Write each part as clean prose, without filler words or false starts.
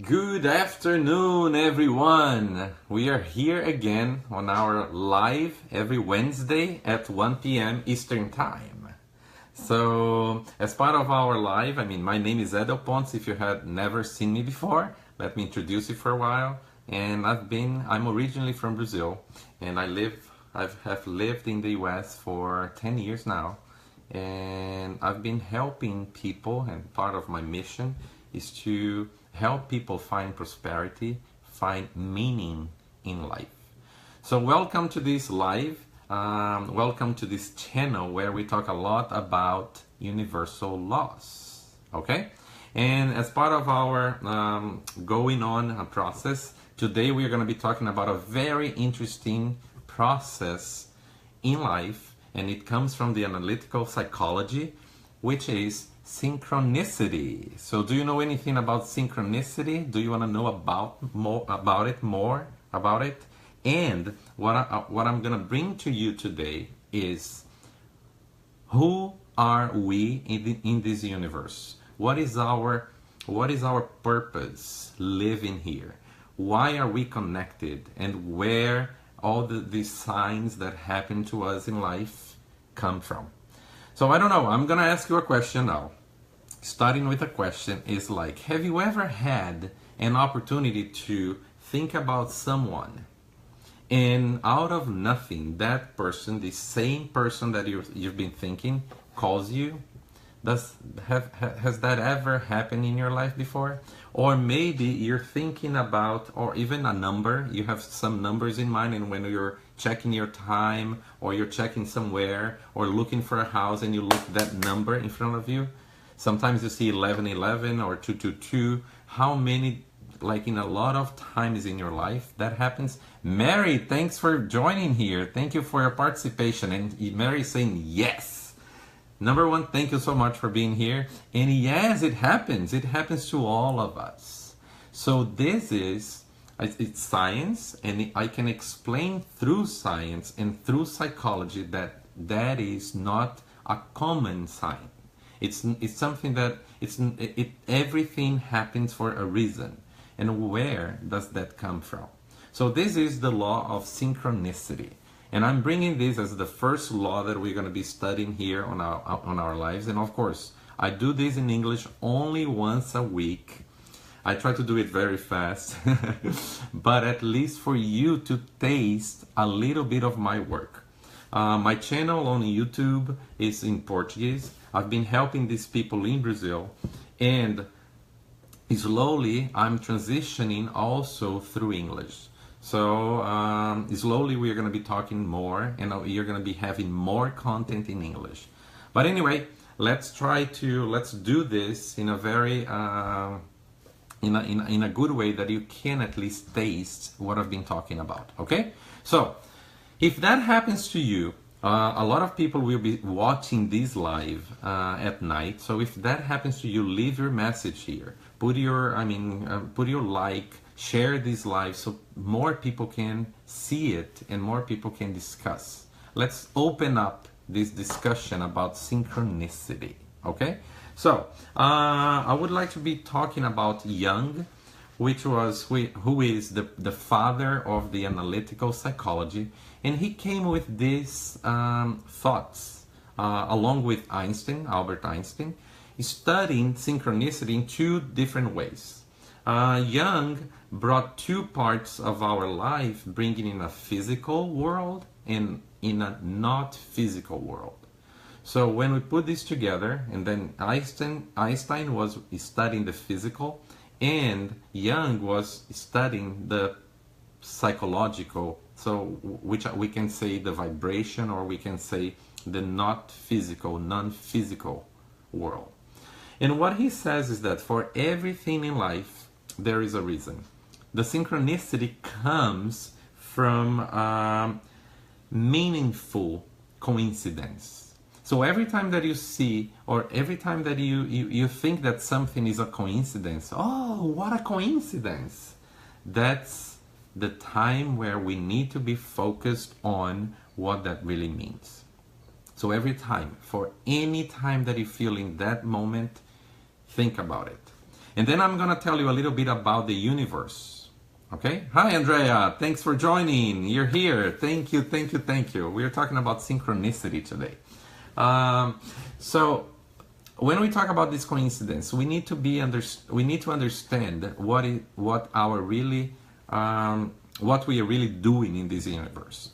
Good afternoon, everyone. We are here again on our live every Wednesday at 1 p.m. Eastern Time. So, as part of our live, my name is Edel Pontes. If you had never seen me before, let me introduce you for a while. And I'm originally from Brazil, and I have lived in the US for 10 years now. And I've been helping people, and part of my mission is to help people find prosperity, find meaning in life. So welcome to this live, welcome to this channel where we talk a lot about universal laws, okay? And as part of our going on process, today we are going to be talking about a very interesting process in life, and it comes from the analytical psychology, which is synchronicity. So do you know anything about synchronicity? Do you want to know more about it? And what I'm going to bring to you today is, who are we in this universe? What is our purpose living here? Why are we connected? And where all these signs that happen to us in life come from? So I don't know, I'm gonna ask you a question now. Starting with a question is like, have you ever had an opportunity to think about someone, and out of nothing, that person, the same person that you've been thinking, calls you? Has that ever happened in your life before? Or maybe you're thinking about, or even a number, you have some numbers in mind, and when you're checking your time, or you're checking somewhere, or looking for a house, and you look that number in front of you, sometimes you see 1111 or 222. How many, like in a lot of times in your life, that happens? Mary, thanks for joining here. Thank you for your participation. And Mary is saying yes. Number one, thank you so much for being here. And yes, it happens. It happens to all of us. So this is, it's science, and I can explain through science and through psychology that that is not a common sign. It's something that everything happens for a reason. And where does that come from? So this is the law of synchronicity. And I'm bringing this as the first law that we're going to be studying here on our lives. And of course, I do this in English only once a week. I try to do it very fast, but at least for you to taste a little bit of my work. My channel on YouTube is in Portuguese. I've been helping these people in Brazil, and slowly I'm transitioning also through English. So slowly we're going to be talking more, and you're going to be having more content in English. But anyway, let's do this in a very in a good way that you can at least taste what I've been talking about. Okay? So if that happens to you, a lot of people will be watching this live at night. So if that happens to you, leave your message here. Put your like. Share this live so more people can see it and more people can discuss. Let's open up this discussion about synchronicity, okay? So, I would like to be talking about Jung, who is the father of the analytical psychology, and he came with these thoughts, along with Albert Einstein, studying synchronicity in two different ways. Jung brought two parts of our life, bringing in a physical world and in a not physical world. So when we put this together, and then Einstein was studying the physical, and Jung was studying the psychological, so which we can say the vibration, or we can say the not physical, non-physical world. And what he says is that for everything in life, there is a reason. The synchronicity comes from meaningful coincidence. So every time that you see, or every time that you think that something is a coincidence, oh, what a coincidence! That's the time where we need to be focused on what that really means. So every time, for any time that you feel in that moment, think about it. And then I'm gonna tell you a little bit about the universe. Okay? Hi, Andrea. Thanks for joining. You're here. Thank you, thank you, thank you. We're talking about synchronicity today. So when we talk about this coincidence, we need to understand what we are really doing in this universe.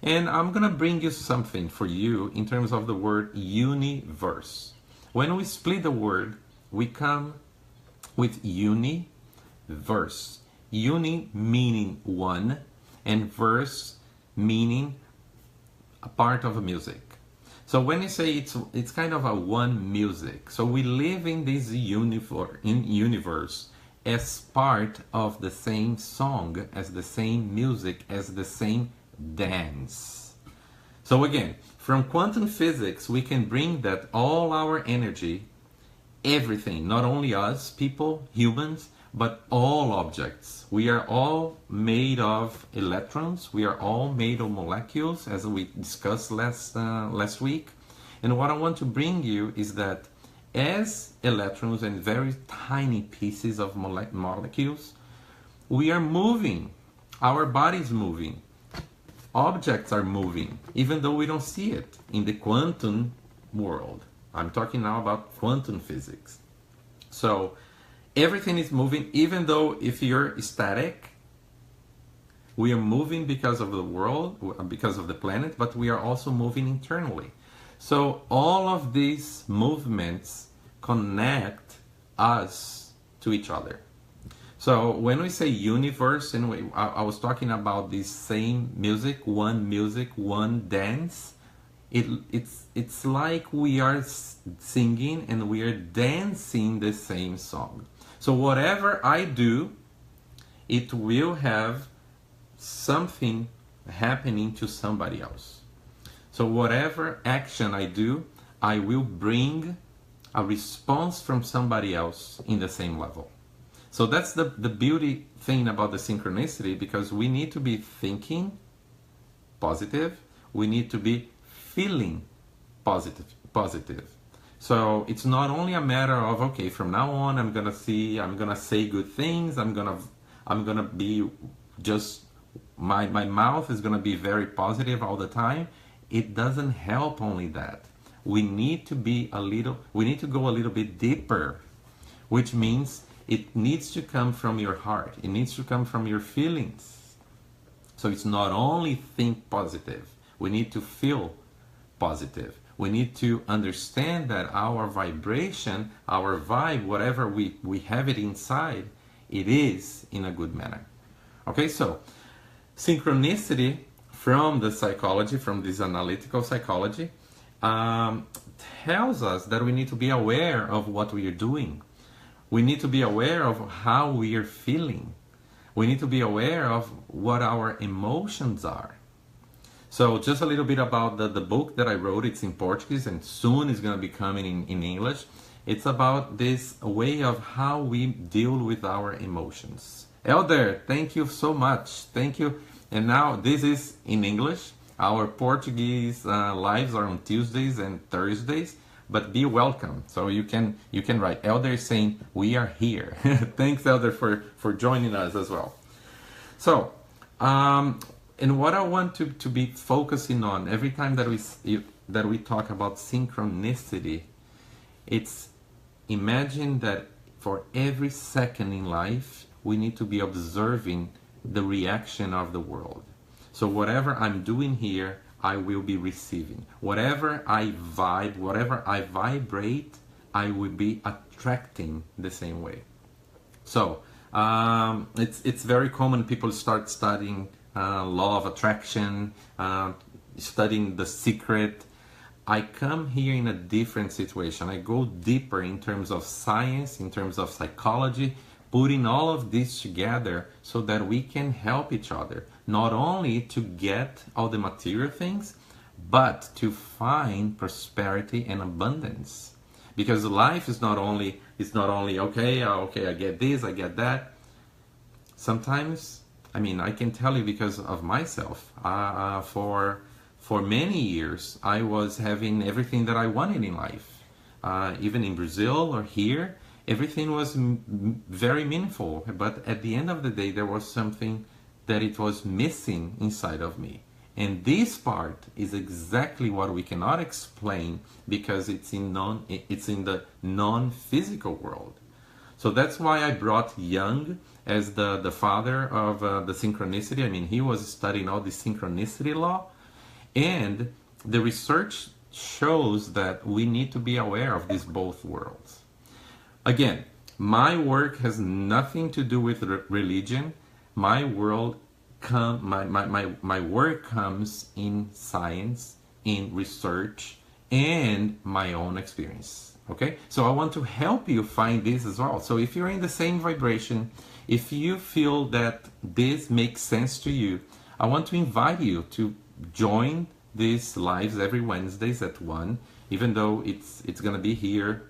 And I'm gonna bring you something for you in terms of the word universe. When we split the word, we come with universe. Uni meaning one, and verse meaning a part of a music. So when you say it's kind of a one music. So we live in this universe as part of the same song, as the same music, as the same dance. So again, from quantum physics, we can bring that all our energy, everything, not only us, people, humans, but all objects. We are all made of electrons. We are all made of molecules, as we discussed last week. And what I want to bring you is that as electrons and very tiny pieces of molecules, we are moving. Our body's moving. Objects are moving, even though we don't see it in the quantum world. I'm talking now about quantum physics. So everything is moving, even though if you're static, we are moving because of the world, because of the planet, but we are also moving internally. So all of these movements connect us to each other. So when we say universe, and I was talking about this same music, one dance, it's like we are singing and we are dancing the same song. So whatever I do, it will have something happening to somebody else. So whatever action I do, I will bring a response from somebody else in the same level. So that's the beauty thing about the synchronicity, because we need to be thinking positive, we need to be feeling positive. So it's not only a matter of, okay, from now on I'm gonna say good things, I'm gonna be just, my mouth is gonna be very positive all the time. It doesn't help only that. We need to go a little bit deeper, which means it needs to come from your heart. It needs to come from your feelings. So it's not only think positive. We need to feel positive. We need to understand that our vibration, our vibe, whatever we have it inside, it is in a good manner. Okay, so synchronicity from the psychology, from this analytical psychology, tells us that we need to be aware of what we are doing. We need to be aware of how we are feeling. We need to be aware of what our emotions are. So just a little bit about the book that I wrote. It's in Portuguese and soon it's going to be coming in English. It's about this way of how we deal with our emotions. Elder, thank you so much. Thank you. And now this is in English. Our Portuguese lives are on Tuesdays and Thursdays. But be welcome. So you can write. Elder is saying we are here. Thanks, Elder, for joining us as well. So, and what I want to be focusing on every time that we talk about synchronicity, it's imagine that for every second in life we need to be observing the reaction of the world. So whatever I'm doing here, I will be receiving. Whatever I vibrate, I will be attracting the same way. So it's very common. People start studying law of attraction, studying The Secret. I come here in a different situation. I go deeper in terms of science, in terms of psychology, putting all of this together so that we can help each other, not only to get all the material things, but to find prosperity and abundance. Because life is not only okay, I get this, I get that. Sometimes, I mean, I can tell you because of myself. For many years, I was having everything that I wanted in life, even in Brazil or here. everything was very meaningful. But at the end of the day, there was something that it was missing inside of me. And this part is exactly what we cannot explain because it's in the non-physical world. So that's why I brought Jung as the father of the synchronicity. I mean, he was studying all the synchronicity law, and the research shows that we need to be aware of these both worlds. Again, my work has nothing to do with religion. My work comes in science, in research, and my own experience. Okay? So I want to help you find this as well. So if you're in the same vibration, if you feel that this makes sense to you, I want to invite you to join these lives every Wednesdays at 1, even though it's going to be here.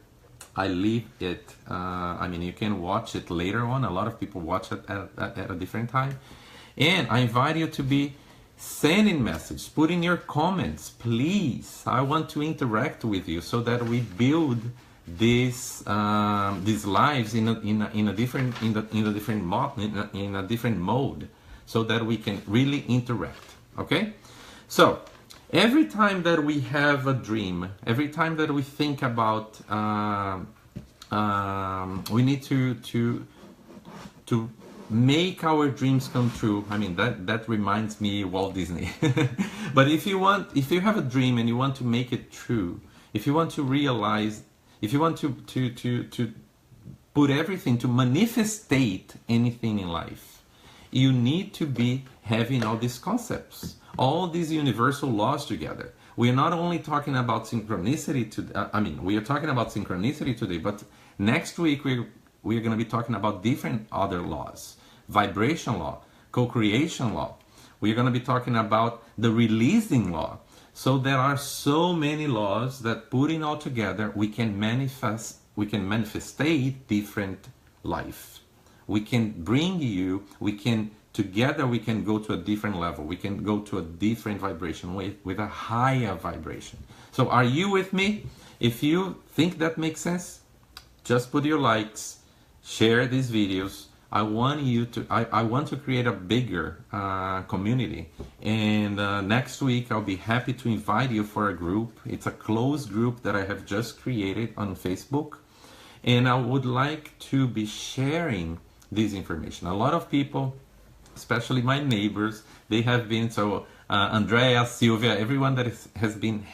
I leave it, I mean, you can watch it later on. A lot of people watch it at a different time. And I invite you to be sending messages, putting your comments, please. I want to interact with you so that we build these lives in a different mode, so that we can really interact. Okay, so every time that we have a dream, every time that we think about, we need to make our dreams come true. I mean, that reminds me of Walt Disney. But if you have a dream and you want to make it true, if you want to realize, if you want to put everything, to manifestate anything in life, you need to be having all these concepts, all these universal laws together. We are not only talking about synchronicity we are talking about synchronicity today, but next week we're going to be talking about different other laws. Vibration law, co-creation law. We're going to be talking about the releasing law. So there are so many laws that, putting all together, we can manifestate different life. We can bring you, together we can go to a different level. We can go to a different vibration with a higher vibration. So are you with me? If you think that makes sense, just put your likes, share these videos. I want to create a bigger community, and next week I'll be happy to invite you for a group. It's a closed group that I have just created on Facebook, and I would like to be sharing this information. A lot of people, especially my neighbors, they have been, Andrea, Sylvia, everyone that has been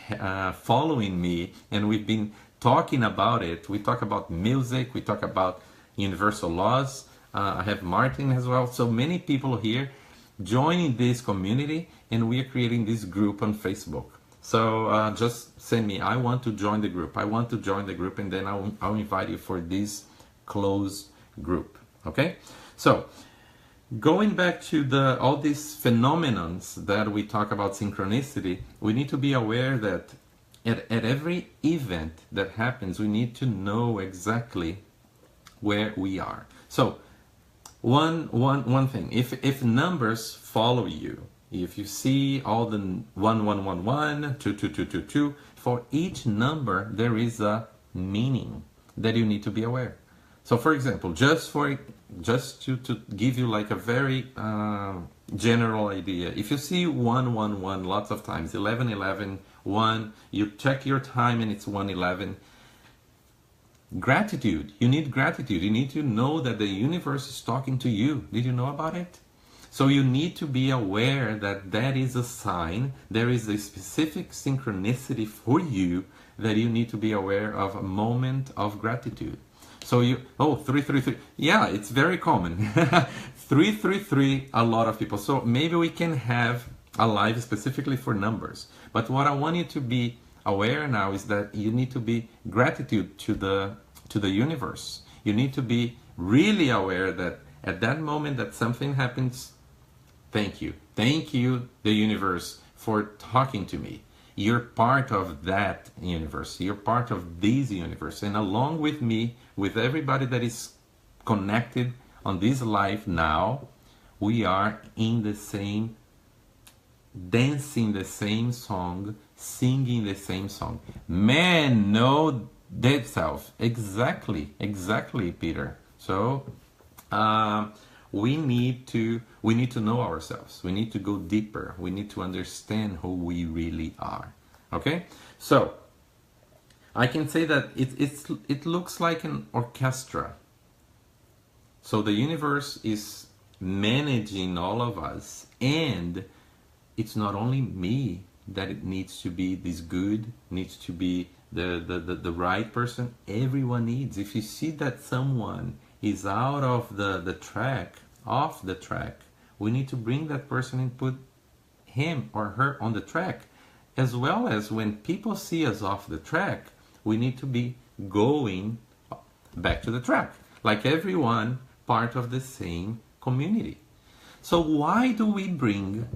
following me, and we've been talking about it. We talk about music, we talk about universal laws. I have Martin as well. So many people here joining this community, and we are creating this group on Facebook. So just send me, I want to join the group. I want to join the group, and then I'll invite you for this closed group. Okay? So going back to all these phenomenons that we talk about synchronicity, we need to be aware that at every event that happens, we need to know exactly where we are. So one thing, if numbers follow you, if you see all the 1111, 22222, for each number there is a meaning that you need to be aware. So for example, just to give you like a very general idea, if you see 111 lots of times, 1111, 1, you check your time and it's 111. Gratitude. You need gratitude. You need to know that the universe is talking to you. Did you know about it? So you need to be aware that that is a sign. There is a specific synchronicity for you that you need to be aware of, a moment of gratitude. So 333. Yeah, it's very common. 333, a lot of people. So maybe we can have a live specifically for numbers. But what I want you to be aware now is that you need to be gratitude to the universe. You need to be really aware that at that moment that something happens, thank you, the universe, for talking to me. You're part of that universe. You're part of this universe, and along with me, with everybody that is connected on this life now, we are in the same, dancing the same song, singing the same song. Man, no Dead self. Exactly, Peter. So we need to know ourselves. We need to go deeper. We need to understand who we really are. Okay? So I can say that it looks like an orchestra. So the universe is managing all of us, and it's not only me that it needs to be this good, needs to be the right person. Everyone needs. If you see that someone is out of the track, off the track, we need to bring that person and put him or her on the track. As well as when people see us off the track, we need to be going back to the track. Like everyone part of the same community. So why do we bring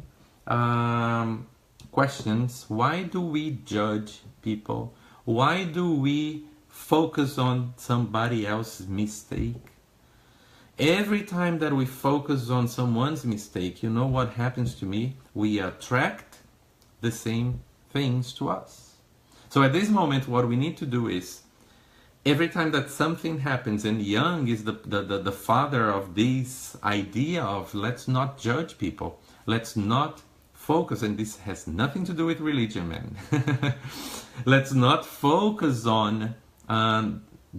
questions? Why do we judge people? Why do we focus on somebody else's mistake? Every time that we focus on someone's mistake, you know what happens to me? We attract the same things to us. So at this moment, what we need to do is, every time that something happens, and Jung is the father of this idea of let's not judge people, let's not focus, and this has nothing to do with religion, man. Let's not focus on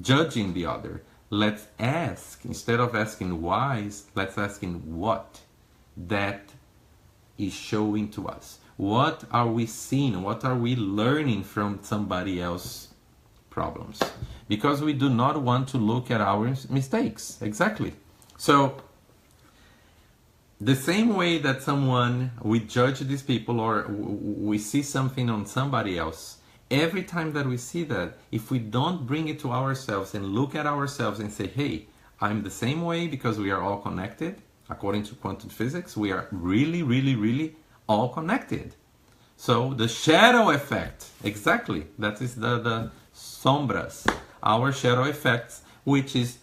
judging the other. Let's ask, instead of asking why, let's asking what that is showing to us. What are we seeing? What are we learning from somebody else's problems? Because we do not want to look at our mistakes. Exactly. So the same way that we judge these people, or we see something on somebody else, every time that we see that, if we don't bring it to ourselves and look at ourselves and say, hey, I'm the same way, because we are all connected, according to quantum physics, we are really all connected. So the shadow effect, exactly, that is the sombras, our shadow effects, which is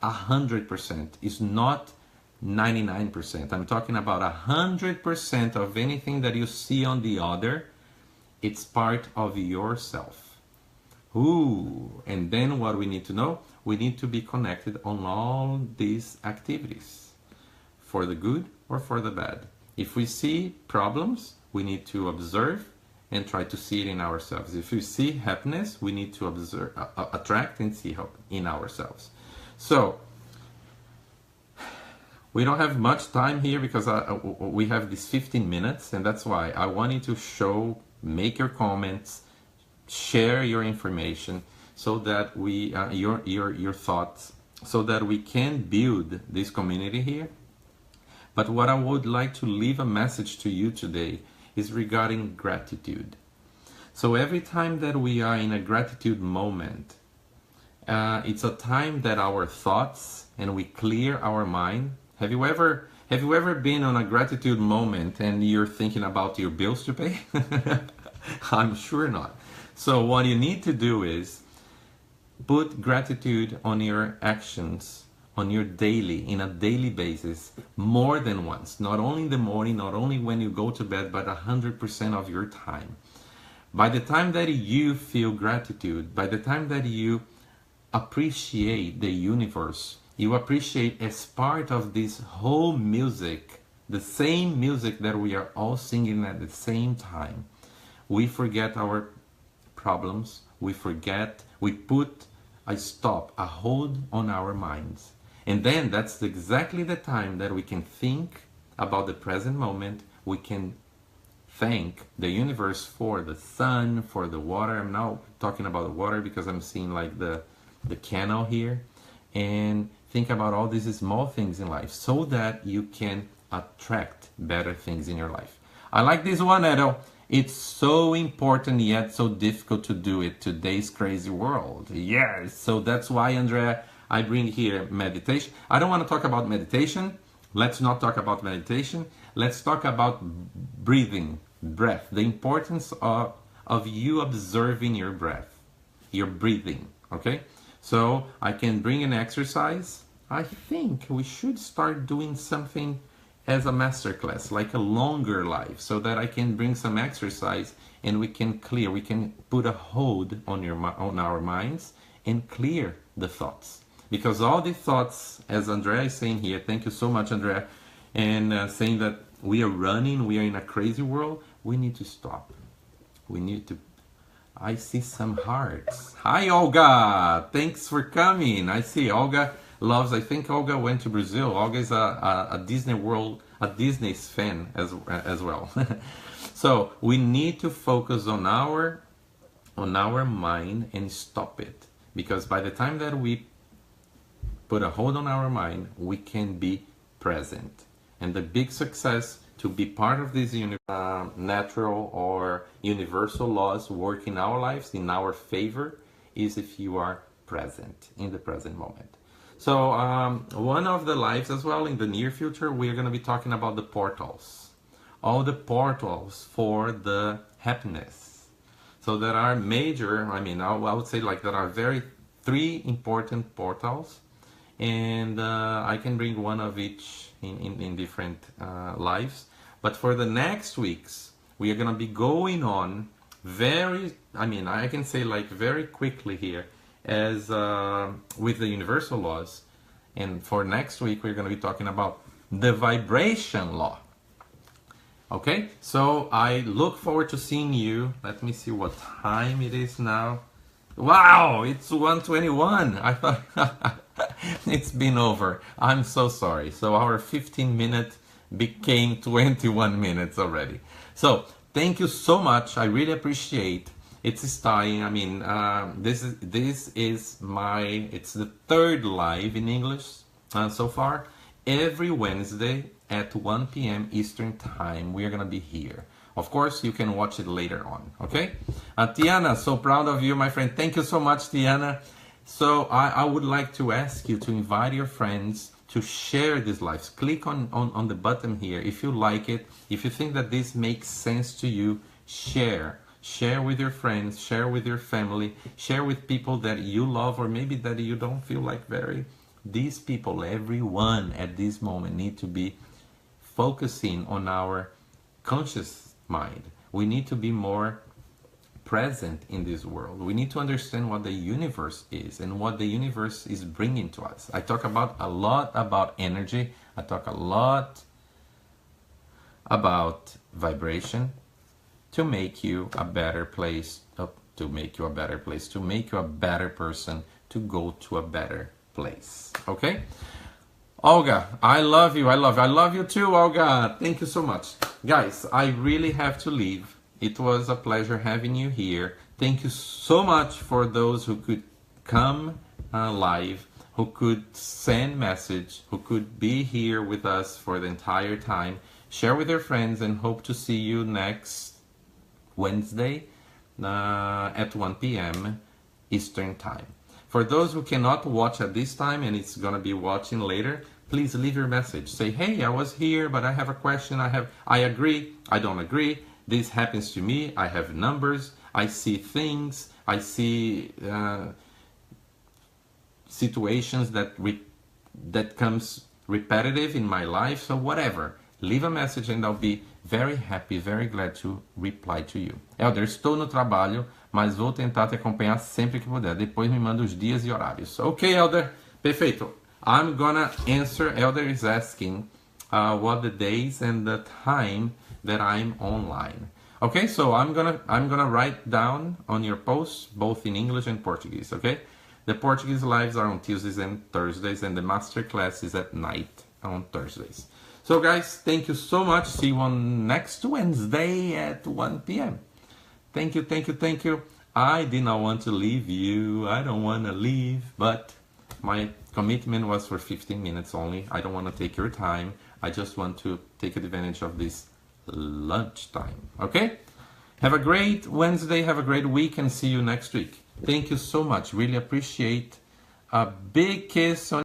100%, is not 99%. I'm talking about 100% of anything that you see on the other. It's part of yourself. Ooh, and then what we need to know, we need to be connected on all these activities, for the good or for the bad. If we see problems, we need to observe and try to see it in ourselves. If we see happiness, we need to observe, attract and see hope in ourselves. So we don't have much time here, because we have these 15 minutes, and that's why I wanted to show, make your comments, share your information, so that we your thoughts, so that we can build this community here. But what I would like to leave a message to you today is regarding gratitude. So every time that we are in a gratitude moment, it's a time that our thoughts, and we clear our mind. Have you ever been on a gratitude moment and you're thinking about your bills to pay? I'm sure not. So what you need to do is put gratitude on your actions, on your in a daily basis, more than once. Not only in the morning, not only when you go to bed, but 100% of your time. By the time that you feel gratitude, by the time that you appreciate the universe, you appreciate as part of this whole music, the same music that we are all singing at the same time, we forget our problems, we put a stop, a hold on our minds. And then that's exactly the time that we can think about the present moment. We can thank the universe for the sun, for the water. I'm now talking about the water because I'm seeing like the canal here. And think about all these small things in life, so that you can attract better things in your life. I like this one, Edel. It's so important yet so difficult to do it today's crazy world. Yes, so that's why, Andrea, I bring here meditation. I don't want to talk about meditation. Let's not talk about meditation. Let's talk about breathing, breath. The importance of you observing your breath, your breathing, okay? So I can bring an exercise. I think we should start doing something as a masterclass, like a longer live, so that I can bring some exercise and we can put a hold on our minds and clear the thoughts. Because all the thoughts, as Andrea is saying here, thank you so much, Andrea, and saying that we are in a crazy world, we need to stop. We need to. I see some hearts. Hi, Olga. Thanks for coming. I see Olga loves. I think Olga went to Brazil. Olga is a Disney fan as well. So we need to focus on our mind and stop it, because by the time that we put a hold on our mind, we can be present. And the big success to be part of these natural or universal laws work in our lives in our favor is if you are present in the present moment. So one of the lives as well in the near future, we're going to be talking about the portals, all the portals for the happiness. So there are major, I would say like there are three important portals, and I can bring one of each in different lives. But for the next weeks, we are going to be going on I can say like very quickly here as with the universal laws. And for next week, we're going to be talking about the vibration law. Okay, so I look forward to seeing you. Let me see what time it is now. Wow, it's 1:21. I thought it's been over. I'm so sorry. So our 15-minute became 21 minutes already. So thank you so much. I really appreciate it's starting. This is it's the third live in English so far. Every Wednesday at 1 p.m. Eastern Time, we are going to be here. Of course, you can watch it later on, okay? Tiana, so proud of you, my friend. Thank you so much, Tiana. So I would like to ask you to invite your friends to share these lives. Click on the button here if you like it. If you think that this makes sense to you, share. Share with your friends, share with your family, share with people that you love or maybe that you don't feel like These people, everyone at this moment need to be focusing on our conscious mind. We need to be more present in this world. We need to understand what the universe is and what the universe is bringing to us. I talk a lot about energy. I talk a lot about vibration to make you a better place, to make you a better person, to go to a better place. Okay? Olga, I love you. I love you too, Olga. Thank you so much. Guys, I really have to leave. It was a pleasure having you here. Thank you so much for those who could come live, who could send message, who could be here with us for the entire time. Share with your friends and hope to see you next Wednesday at 1 p.m. Eastern Time. For those who cannot watch at this time and it's going to be watching later, please leave your message. Say, hey, I was here, but I have a question. I agree. I don't agree. This happens to me. I have numbers. I see things. I see situations that comes repetitive in my life. So whatever. Leave a message and I'll be very happy, very glad to reply to you. Elder, estou no trabalho, mas vou tentar te acompanhar sempre que puder. Depois me manda os dias e horários. Okay, Elder. Perfeito. I'm gonna answer. Elder is asking what the days and the time that I'm online. Okay, so I'm gonna write down on your posts both in English and Portuguese. Okay, the Portuguese lives are on Tuesdays and Thursdays, and the master class is at night on Thursdays. So guys, thank you so much. See you on next Wednesday at 1 p.m. Thank you, thank you, thank you. I did not want to leave you. I don't want to leave, but my commitment was for 15 minutes only. I don't want to take your time. I just want to take advantage of this lunchtime. Okay? Have a great Wednesday. Have a great week and see you next week. Thank you so much. Really appreciate. A big kiss on